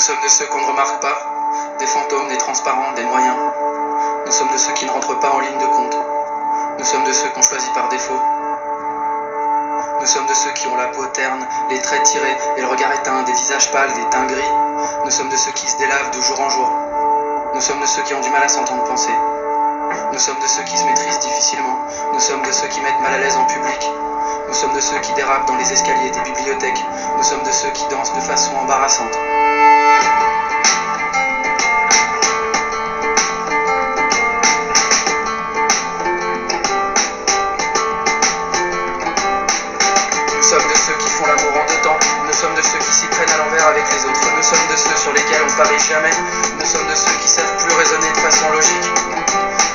sommes de ceux qu'on ne remarque pas, des fantômes, des transparents, des moyens. Nous sommes de ceux qui ne rentrent pas en ligne de compte. Nous sommes de ceux qu'on choisit par défaut. Nous sommes de ceux qui ont la peau terne, les traits tirés et le regard éteint, des visages pâles, des teints gris. Nous sommes de ceux qui se délavent de jour en jour. Nous sommes de ceux qui ont du mal à s'entendre penser. Nous sommes de ceux qui se maîtrisent difficilement. Nous sommes de ceux qui mettent mal à l'aise en public. Nous sommes de ceux qui dérapent dans les escaliers des bibliothèques. Nous sommes de ceux qui dansent de façon embarrassante. Nous sommes de ceux qui font l'amour en deux temps. Nous sommes de ceux qui s'y prennent à l'envers avec les autres. Nous sommes de ceux sur lesquels on parie jamais. Nous sommes de ceux qui savent plus raisonner de façon logique.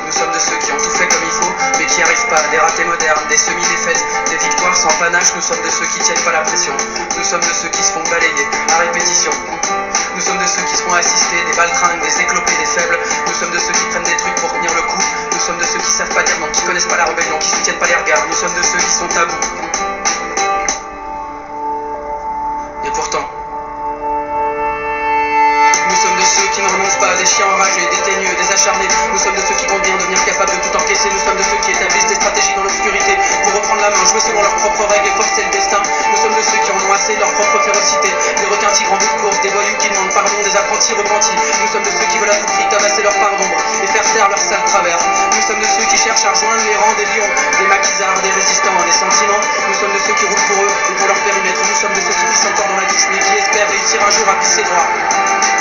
Nous sommes de ceux qui ont tout fait comme il faut, mais qui n'y arrivent pas. Des ratés modernes, des semi-défaites, des victoires sans panache. Nous sommes de ceux qui tiennent pas la pression. Nous sommes de ceux qui se font balayer à répétition. Nous sommes de ceux qui se font assister, des baltringues, des éclopés, des faibles. Nous sommes de ceux qui prennent des trucs pour tenir le coup. Nous sommes de ceux qui savent pas dire non, qui connaissent pas la rébellion, qui soutiennent pas les regards. Nous sommes de ceux qui sont tabous. Et pourtant, nous sommes de ceux qui ne renoncent pas, des chiens enragés, des teigneux, des acharnés. Nous sommes de ceux qui comptent bien devenir capables de tout encaisser. Nous sommes de ceux qui établissent des stratégies dans l'obscurité pour reprendre la main, jouer selon leurs propres règles et forcer le destin. Nous sommes de ceux qui en ont assez de leur propre férocité, des requins tigres en bout de course, des voyous qui demandent pardon, des apprentis repentis. Nous sommes de ceux qui veulent à tout prix tabasser leur part d'ombre et faire taire leur sale travers. Nous sommes de ceux qui cherchent à rejoindre les rangs des lions, des maquisards, des résistants, des sentiments. Nous sommes de ceux qui roulent pour eux et pour leur périmètre. Nous sommes de ceux qui pissent encore dans la douche mais qui espèrent réussir un jour à pisser droit.